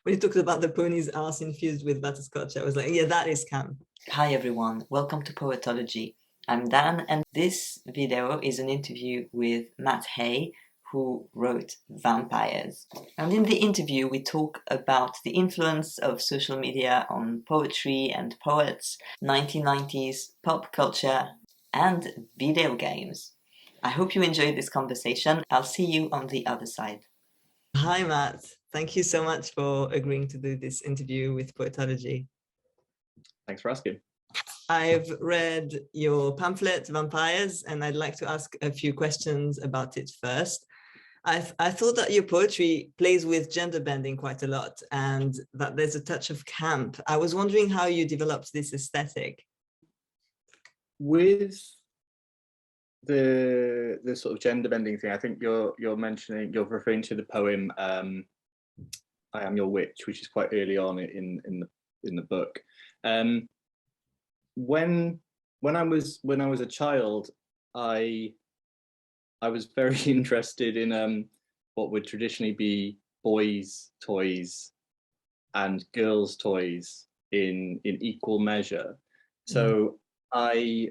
when you talked about the pony's arse infused with butterscotch, I was like, yeah, that is camp. Hi everyone, welcome to Poetology. I'm Dan, and this video is an interview with Matt Haigh, who wrote Vampires. And in the interview, we talk about the influence of social media on poetry and poets, 1990s pop culture, and video games. I hope you enjoyed this conversation. I'll see you on the other side. Hi, Matt. Thank you so much for agreeing to do this interview with Poetology. Thanks for asking. I've read your pamphlet, Vampires, and I'd like to ask a few questions about it first. I thought that your poetry plays with gender bending quite a lot and that there's a touch of camp. I was wondering how you developed this aesthetic. With the sort of gender bending thing, I think you're referring to the poem I Am Your Witch, which is quite early on in the book. When I was a child, I was very interested in what would traditionally be boys' toys and girls' toys in equal measure. So I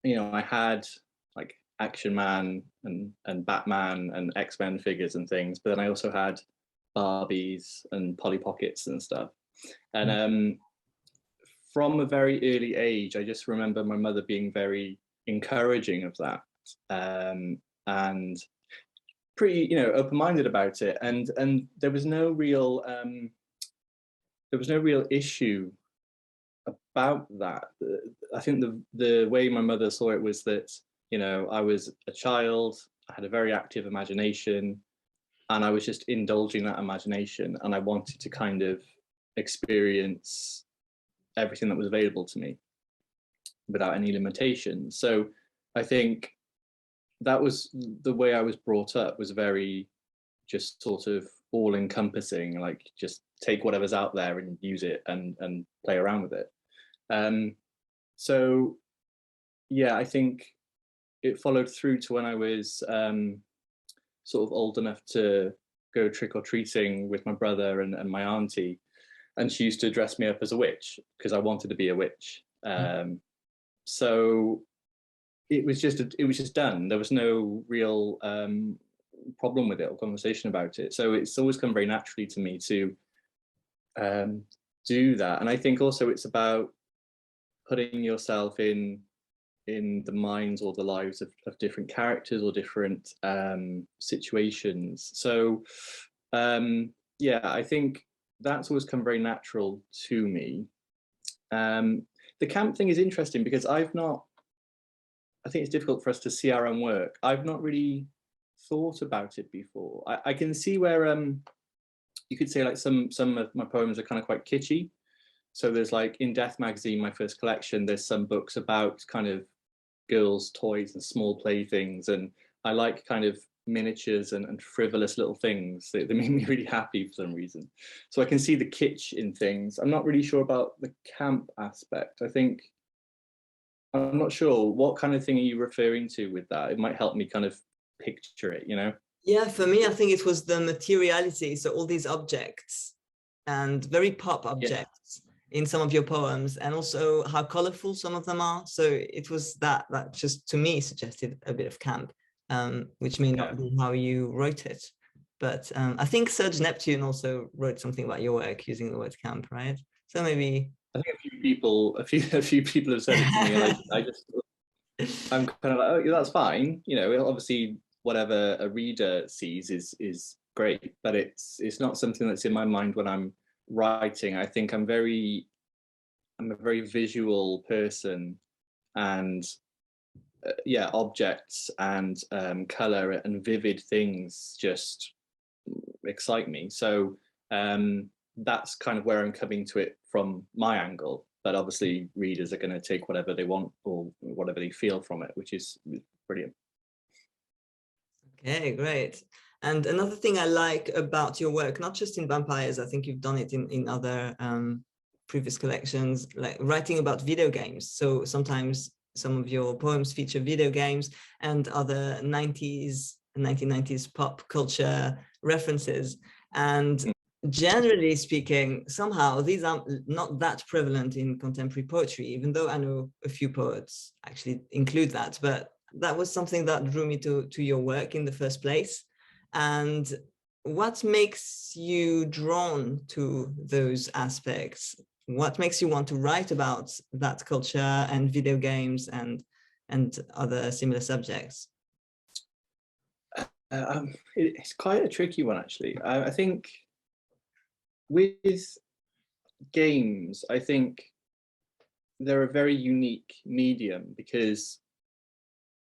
had like Action Man and Batman and X-Men figures and things, but then I also had Barbies and Polly Pockets and stuff. And from a very early age, I just remember my mother being very encouraging of that, and pretty, open-minded about it. And there was no real issue about that. I think the way my mother saw it was that, I was a child, I had a very active imagination, and I was just indulging that imagination, and I wanted to kind of experience everything that was available to me without any limitations. So I think that was the way I was brought up, was very just sort of all encompassing, like just take whatever's out there and use it and play around with it. So yeah, I think it followed through to when I was sort of old enough to go trick-or-treating with my brother and my auntie, and she used to dress me up as a witch because I wanted to be a witch. So it was just done. There was no real problem with it or conversation about it. So it's always come very naturally to me to do that. And I think also it's about putting yourself in the minds or the lives of different characters or different situations. So yeah, I think that's always come very natural to me. The camp thing is interesting because I think it's difficult for us to see our own work. I've not really thought about it before. I can see where you could say like some of my poems are kind of quite kitschy. So there's like in Death magazine, my first collection, there's some books about kind of girls' toys and small playthings, and I like kind of miniatures and frivolous little things. They make me really happy for some reason. So I can see the kitsch in things. I'm not really sure about the camp aspect. I'm not sure what kind of thing are you referring to with that. It might help me kind of picture it, Yeah, for me, I think it was the materiality. So all these objects and very pop objects in some of your poems, and also how colorful some of them are. So it was that just to me suggested a bit of camp, which may not be how you wrote it. But I think Serge Neptune also wrote something about your work using the word camp, right? So maybe I think a few people have said it to me, and I'm kind of like, oh, that's fine. Obviously whatever a reader sees is great, but it's not something that's in my mind when I'm writing. I think I'm a very visual person, and objects and color and vivid things just excite me. So that's kind of where I'm coming to it from my angle, but obviously readers are going to take whatever they want or whatever they feel from it, which is brilliant. Okay, great. And another thing I like about your work, not just in Vampires, I think you've done it in other previous collections, like writing about video games. So sometimes some of your poems feature video games and other 1990s pop culture references. And generally speaking, somehow these are not that prevalent in contemporary poetry, even though I know a few poets actually include that. But that was something that drew me to your work in the first place. And what makes you drawn to those aspects? What makes you want to write about that culture and video games and other similar subjects? It's quite a tricky one, actually. I think with games, I think they're a very unique medium because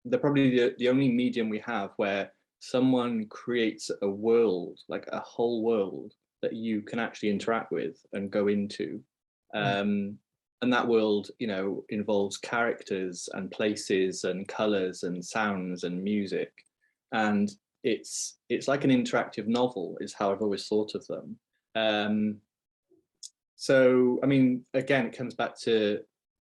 they're probably the only medium we have where someone creates a world, like a whole world that you can actually interact with and go into. And that world, you know, involves characters and places and colors and sounds and music. And it's like an interactive novel is how I've always thought of them. So, I mean, again, it comes back to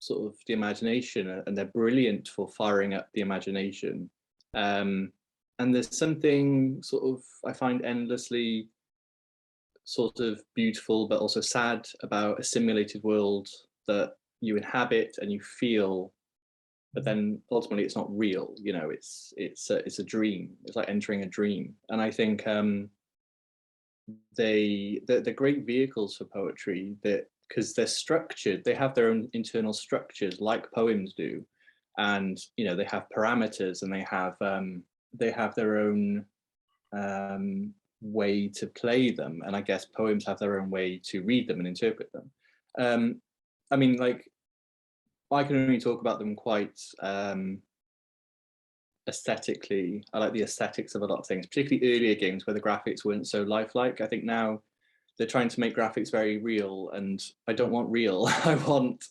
sort of the imagination, and they're brilliant for firing up the imagination. And there's something sort of, I find endlessly sort of beautiful, but also sad about a simulated world that you inhabit and you feel, but then ultimately it's not real. You know, it's a dream. It's like entering a dream. And I think they're great vehicles for poetry, that because they're structured, they have their own internal structures like poems do, and you know, they have parameters and they have their own way to play them, and I guess poems have their own way to read them and interpret them. I mean, like, I can only talk about them quite aesthetically. I like the aesthetics of a lot of things, particularly earlier games where the graphics weren't so lifelike. I think now they're trying to make graphics very real, and I don't want real. I want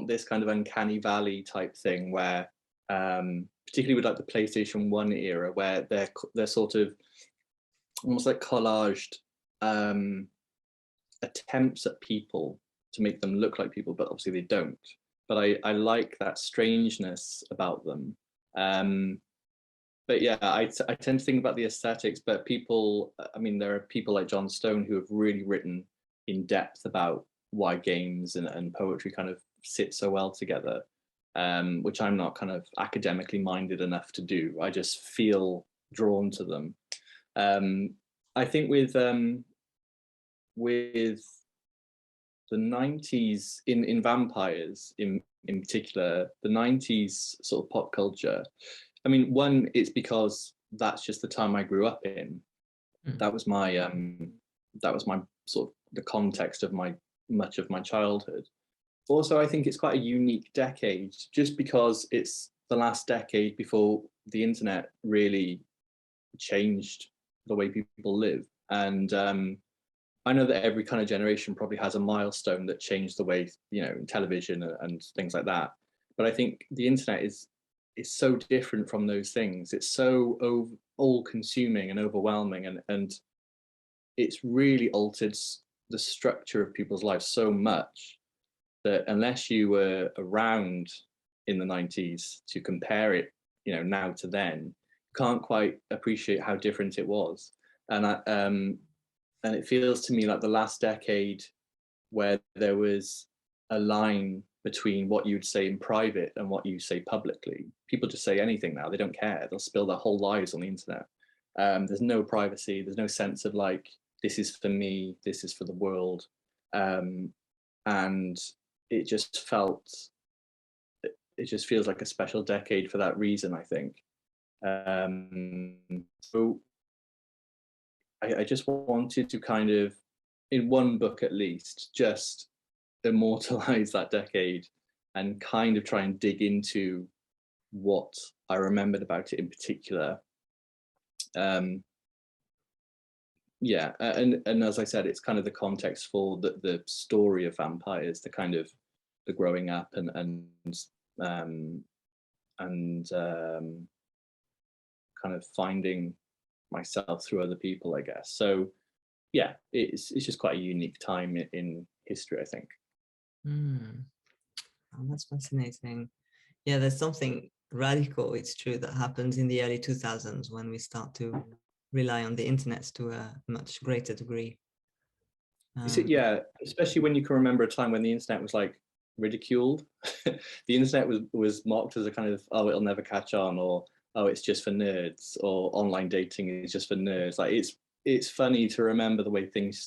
this kind of uncanny valley type thing where, particularly with like the PlayStation 1 era, where they're sort of almost like collaged attempts at people to make them look like people, but obviously they don't. But I like that strangeness about them. But yeah, I tend to think about the aesthetics, but people, I mean, there are people like John Stone who have really written in depth about why games and poetry kind of sit so well together, which I'm not kind of academically minded enough to do. I just feel drawn to them. I think with the 90s in vampires in particular, the 90s sort of pop culture, I mean, one, it's because that's just the time I grew up in. That was my sort of the context of much of my childhood. Also, I think it's quite a unique decade just because it's the last decade before the internet really changed the way people live. And I know that every kind of generation probably has a milestone that changed the way, you know, television and things like that. But I think the internet is so different from those things. It's so all-consuming and overwhelming, and it's really altered the structure of people's lives so much that unless you were around in the 90s to compare it, you know, now to then, you can't quite appreciate how different it was. And it feels to me like the last decade where there was a line between what you'd say in private and what you say publicly. People just say anything now. They don't care. They'll spill their whole lives on the internet. There's no privacy. There's no sense of like, this is for me, this is for the world. And it just feels like a special decade for that reason, I think. So I just wanted to kind of, in one book at least, just immortalize that decade and kind of try and dig into what I remembered about it in particular. Yeah, and as I said, it's kind of the context for the story of vampires, the kind of the growing up and kind of finding myself through other people, I guess. So yeah, it's just quite a unique time in history, I think. Oh, that's fascinating. Yeah, there's something radical, it's true, that happens in the early 2000s when we start to rely on the internet to a much greater degree. Yeah, especially when you can remember a time when the internet was like ridiculed. The internet was mocked as a kind of, oh, it'll never catch on, or oh, it's just for nerds, or online dating is just for nerds. Like it's funny to remember the way the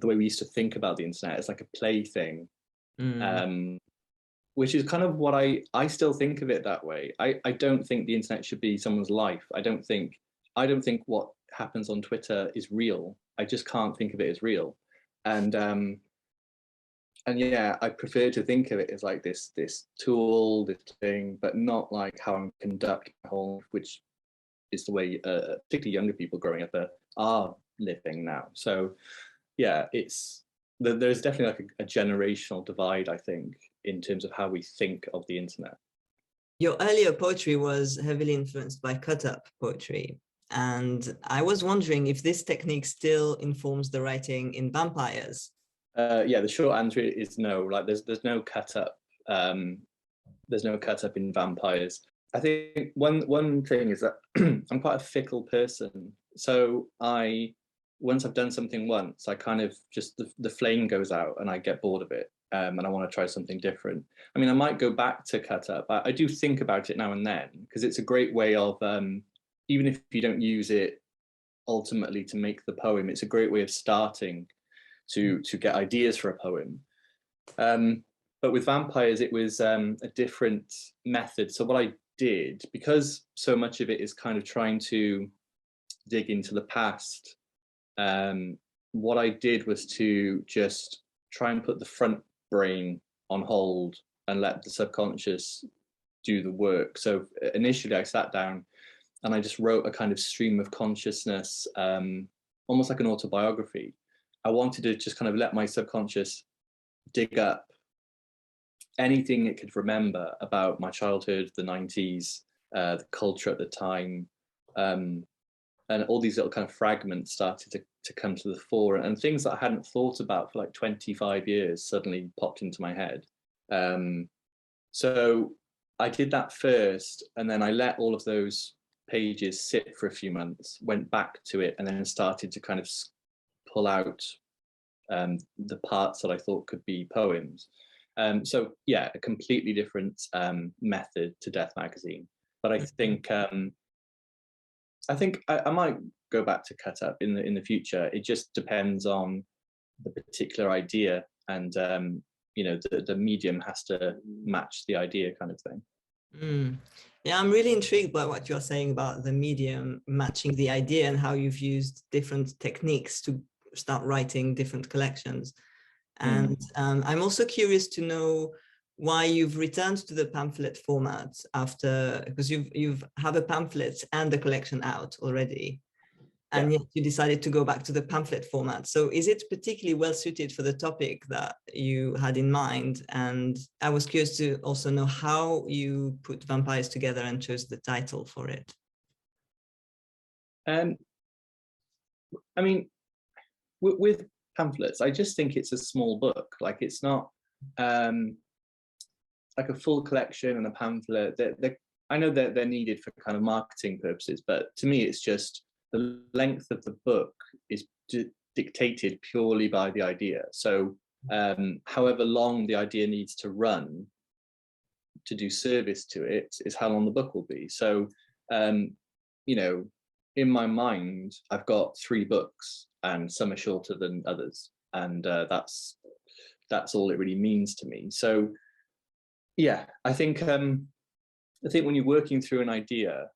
way we used to think about the internet. It's like a plaything. Which is kind of what I still think of it that way. I don't think the internet should be someone's life. I don't think what happens on Twitter is real. I just can't think of it as real. And yeah, I prefer to think of it as like this tool, this thing, but not like how I'm conducting my whole life, which is the way particularly younger people growing up are living now. So yeah, there's definitely like a generational divide, I think, in terms of how we think of the internet. Your earlier poetry was heavily influenced by cut-up poetry. And I was wondering if this technique still informs the writing in Vampires. Yeah, the short answer is no. Like there's no cut-up. There's no cut-up in Vampires. I think one thing is that I'm quite a fickle person. So once I've done something once, I kind of just, the flame goes out and I get bored of it. And I want to try something different. I mean, I might go back to cut up. I do think about it now and then, because it's a great way of, even if you don't use it ultimately to make the poem, it's a great way of starting to get ideas for a poem. But with Vampires, it was a different method. So what I did, because so much of it is kind of trying to dig into the past, what I did was to just try and put the front brain on hold and let the subconscious do the work. So initially I sat down and I just wrote a kind of stream of consciousness, almost like an autobiography. I wanted to just kind of let my subconscious dig up anything it could remember about my childhood, the 90s, the culture at the time, and all these little kind of fragments started to come to the fore, and things that I hadn't thought about for like 25 years suddenly popped into my head. So I did that first, and then I let all of those pages sit for a few months, went back to it, and then started to kind of pull out the parts that I thought could be poems. So yeah, a completely different method to Death Magazine. But I think I might go back to cut up in the future. It just depends on the particular idea, and the medium has to match the idea, kind of thing. Yeah, I'm really intrigued by what you're saying about the medium matching the idea and how you've used different techniques to start writing different collections. And I'm also curious to know why you've returned to the pamphlet format after, because you've have a pamphlet and a collection out already, and yet you decided to go back to the pamphlet format. So is it particularly well suited for the topic that you had in mind? And I was curious to also know how you put Vampires together and chose the title for it. I mean, with pamphlets, I just think it's a small book. Like, it's not like a full collection and a pamphlet. I know that they're needed for kind of marketing purposes, but to me, it's just the length of the book is dictated purely by the idea. So however long the idea needs to run to do service to it is how long the book will be. So, in my mind, I've got 3 books, and some are shorter than others, and that's all it really means to me. So, yeah, I think when you're working through an idea,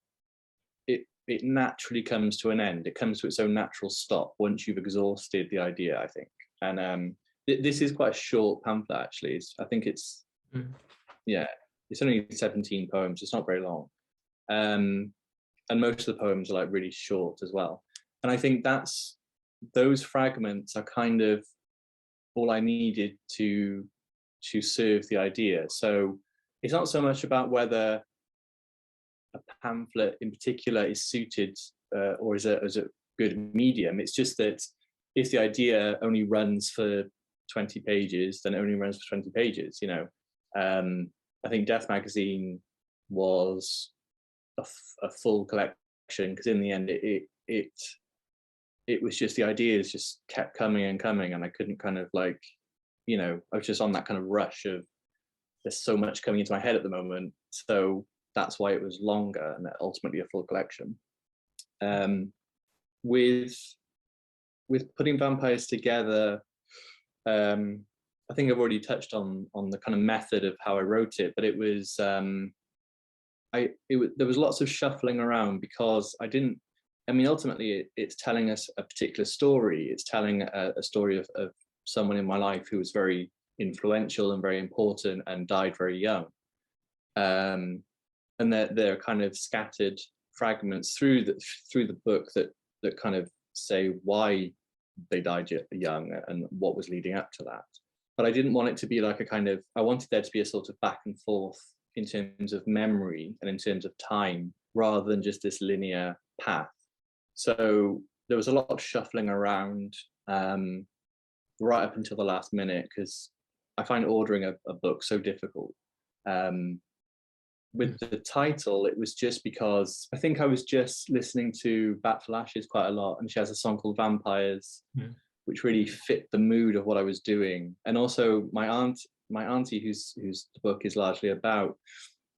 it naturally comes to an end. It comes to its own natural stop once you've exhausted the idea, I think. And this is quite a short pamphlet, actually. I think it's it's only 17 poems. It's not very long. And most of the poems are like really short as well. And I think those fragments are kind of all I needed to serve the idea. So it's not so much about whether a pamphlet in particular is suited or is a good medium. It's just that if the idea only runs for 20 pages, then it only runs for 20 pages. I think Death Magazine was a full collection, because in the end it it was just the ideas just kept coming and coming, and I couldn't kind of like, you know, I was just on that kind of rush of there's so much coming into my head at the moment. So that's why it was longer and ultimately a full collection. With putting vampires together, I think I've already touched on the kind of method of how I wrote it, but it was there was lots of shuffling around because ultimately it's telling us a particular story. It's telling a story of someone in my life who was very influential and very important and died very young. And they're kind of scattered fragments through the book that kind of say why they died young and what was leading up to that. But I didn't want it to be like I wanted there to be a sort of back and forth in terms of memory and in terms of time, rather than just this linear path. So there was a lot of shuffling around right up until the last minute, because I find ordering a book so difficult. With the title, it was just because I think I was just listening to Bat for Lashes quite a lot, and she has a song called Vampires, which really fit the mood of what I was doing. And also my auntie, whose the book is largely about,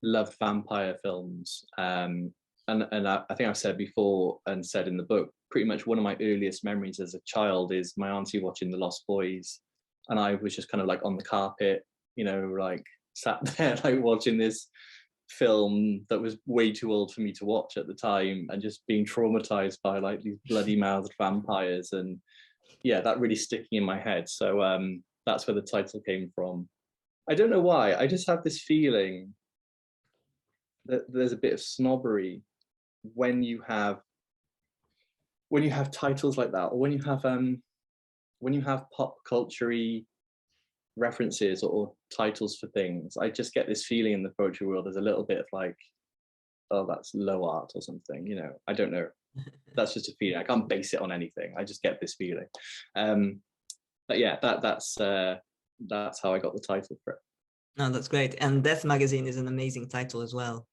loved vampire films. And I think I've said before and said in the book, pretty much one of my earliest memories as a child is my auntie watching The Lost Boys, and I was just kind of like on the carpet, you know, like sat there like watching this film that was way too old for me to watch at the time, and just being traumatized by like these bloody mouthed vampires, and yeah, that really sticking in my head. So that's where the title came from. I don't know why, I just have this feeling that there's a bit of snobbery when you have titles like that, or when you have pop culture-y references or titles for things. I just get this feeling in the poetry world there's a little bit of like, oh, that's low art or something, you know. I don't know, that's just a feeling. I can't base it on anything, I just get this feeling. But yeah, that's how I got the title for it. No, that's great. And Death Magazine is an amazing title as well.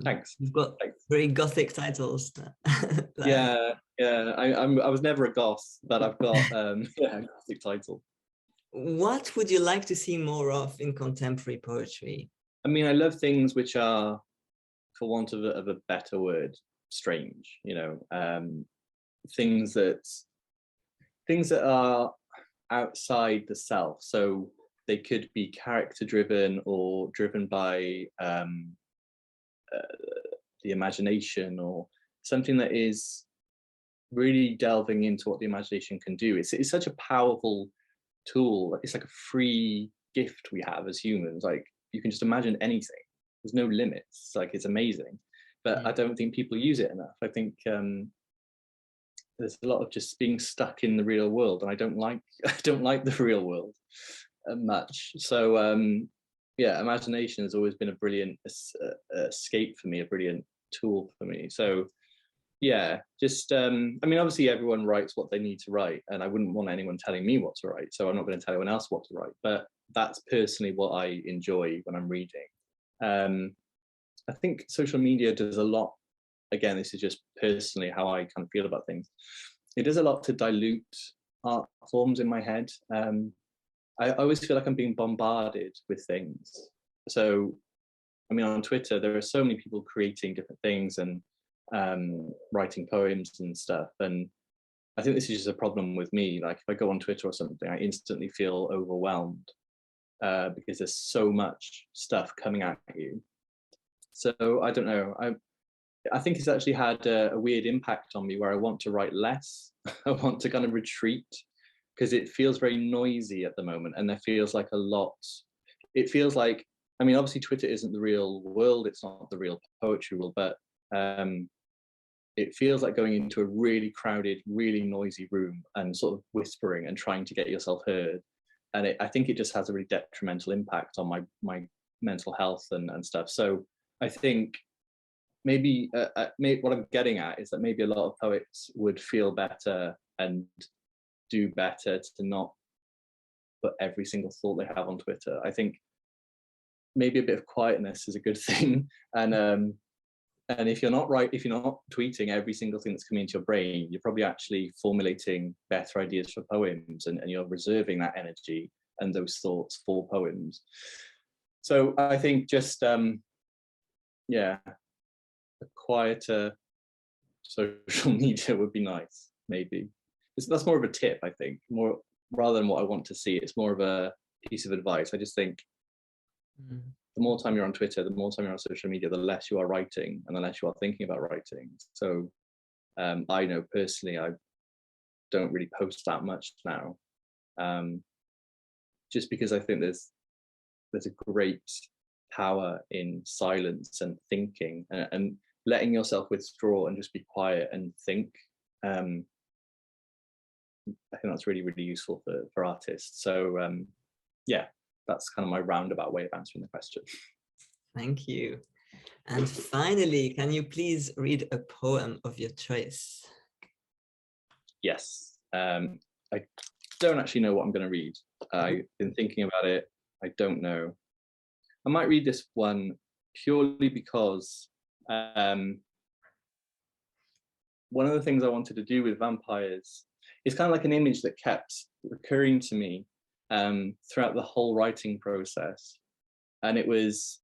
Thanks. You've got very gothic titles. Yeah, I was never a goth, but I've got a gothic title. What would you like to see more of in contemporary poetry? I mean, I love things which are, for want of a better word, strange, you know, things that are outside the self. So they could be character driven or driven by the imagination, or something that is really delving into what the imagination can do. It's such a powerful tool. It's like a free gift we have as humans. Like, you can just imagine anything, there's no limits. Like, it's amazing, but I don't think people use it enough. I think there's a lot of just being stuck in the real world, and I don't like the real world much. So yeah, imagination has always been a brilliant escape for me, a brilliant tool for me. So yeah, just I mean, obviously everyone writes what they need to write, and I wouldn't want anyone telling me what to write, so I'm not going to tell anyone else what to write, but that's personally what I enjoy when I'm reading. I think social media does a lot, again, this is just personally how I kind of feel about things, it does a lot to dilute art forms in my head. I always feel like I'm being bombarded with things. So I mean, on Twitter there are so many people creating different things and writing poems and stuff, and I think this is just a problem with me. Like, if I go on Twitter or something, I instantly feel overwhelmed because there's so much stuff coming at you. So I don't know, I think it's actually had a weird impact on me, where I want to write less. I want to kind of retreat, because it feels very noisy at the moment, and there feels like a lot. It feels like, I mean, obviously Twitter isn't the real world, it's not the real poetry world, but it feels like going into a really crowded, really noisy room and sort of whispering and trying to get yourself heard. And I think it just has a really detrimental impact on my mental health and stuff. So I think maybe what I'm getting at is that maybe a lot of poets would feel better and do better to not put every single thought they have on Twitter. I think maybe a bit of quietness is a good thing, and And if you're not tweeting every single thing that's coming into your brain, you're probably actually formulating better ideas for poems, and you're reserving that energy and those thoughts for poems. So I think just yeah, a quieter social media would be nice, maybe. That's more of a tip, I think, more rather than what I want to see. It's more of a piece of advice. I just think the more time you're on Twitter, the more time you're on social media, the less you are writing and the less you are thinking about writing. So I know personally, I don't really post that much now, just because I think there's a great power in silence and thinking and letting yourself withdraw and just be quiet and think. I think that's really, really useful for artists. So yeah, that's kind of my roundabout way of answering the question. Thank you. And finally, can you please read a poem of your choice? Yes. I don't actually know what I'm going to read. I've been thinking about it. I don't know. I might read this one purely because one of the things I wanted to do with vampires is kind of like an image that kept recurring to me throughout the whole writing process. And it's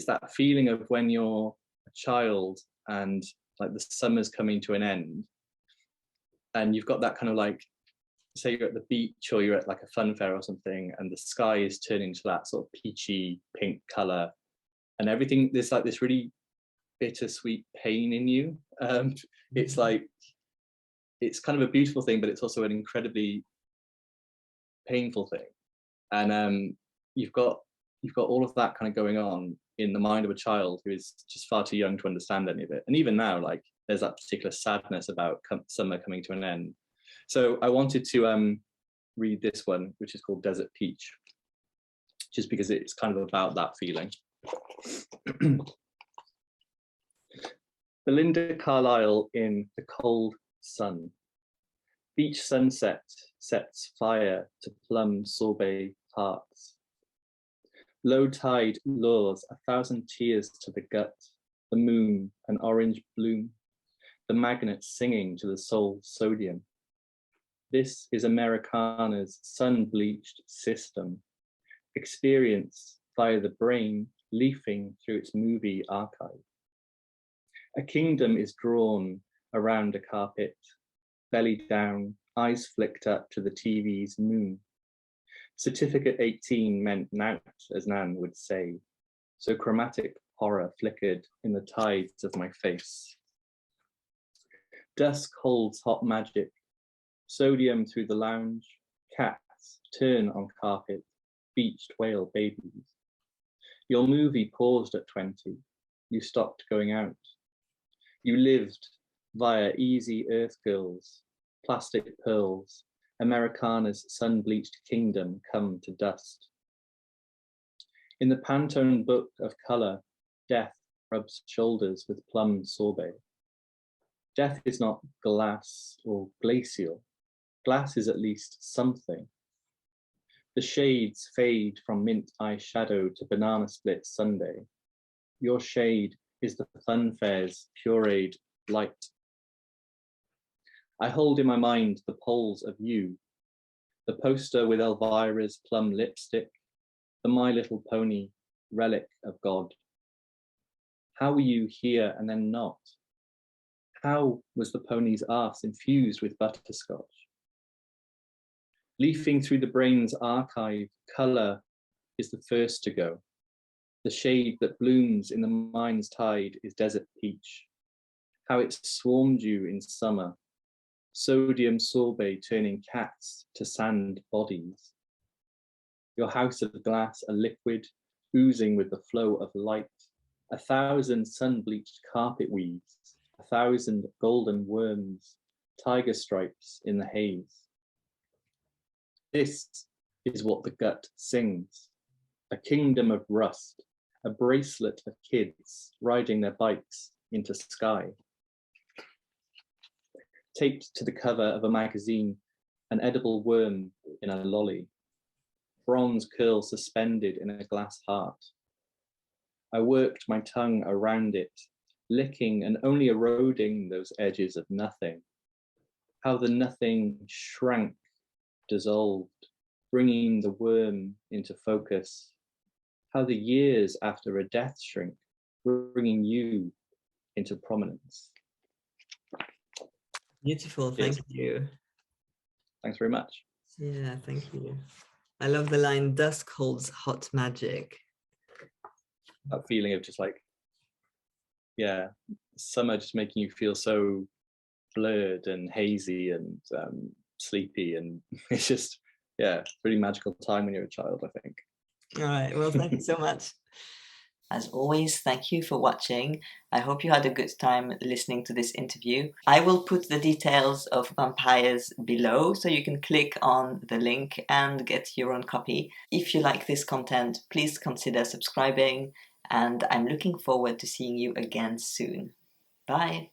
that feeling of when you're a child and like the summer's coming to an end and you've got that kind of like, say you're at the beach or you're at like a fun fair or something and the sky is turning to that sort of peachy pink color and everything, there's like this really bittersweet pain in you. It's like, it's kind of a beautiful thing, but it's also an incredibly painful thing. And you've got all of that kind of going on in the mind of a child who is just far too young to understand any of it. And even now, like there's that particular sadness about summer coming to an end. So I wanted to read this one, which is called Desert Peach, just because it's kind of about that feeling. Belinda Carlisle in The Cold Sun. Beach sunset sets fire to plum sorbet hearts. Low tide lures 1,000 tears to the gut, the moon an orange bloom, the magnet singing to the soul's sodium. This is Americana's sun-bleached system, experience via the brain leafing through its movie archive. A kingdom is drawn around a carpet, belly down, eyes flicked up to the TV's moon. Certificate 18 meant nout, as Nan would say, so chromatic horror flickered in the tides of my face. Dusk holds hot magic, sodium through the lounge, cats turn on carpet, beached whale babies. Your movie paused at 20, you stopped going out. You lived via easy earth girls, plastic pearls, Americana's sun-bleached kingdom come to dust. In the Pantone book of color, death rubs shoulders with plum sorbet. Death is not glass or glacial. Glass is at least something. The shades fade from mint eyeshadow to banana split sundae. Your shade is the fun fair's pureed light. I hold in my mind the poles of you, the poster with Elvira's plum lipstick, the My Little Pony relic of God. How were you here and then not? How was the pony's arse infused with butterscotch? Leafing through the brain's archive, color is the first to go. The shade that blooms in the mind's tide is desert peach. How it swarmed you in summer, sodium sorbet turning cats to sand bodies. Your house of glass a liquid, oozing with the flow of light, 1,000 sun-bleached carpet weeds, 1,000 golden worms, tiger stripes in the haze. This is what the gut sings, a kingdom of rust, a bracelet of kids riding their bikes into sky. Taped to the cover of a magazine, an edible worm in a lolly, bronze curl suspended in a glass heart. I worked my tongue around it, licking and only eroding those edges of nothing. How the nothing shrank, dissolved, bringing the worm into focus. How the years after a death shrink, bringing you into prominence. Beautiful, thank you. Thanks very much. Yeah, thank you. I love the line, dusk holds hot magic. That feeling of just like, yeah, summer just making you feel so blurred and hazy and sleepy, and it's just, yeah, really magical time when you're a child, I think. All right, well, thank you so much. As always, thank you for watching. I hope you had a good time listening to this interview. I will put the details of Vampires below, so you can click on the link and get your own copy. If you like this content, please consider subscribing, and I'm looking forward to seeing you again soon. Bye!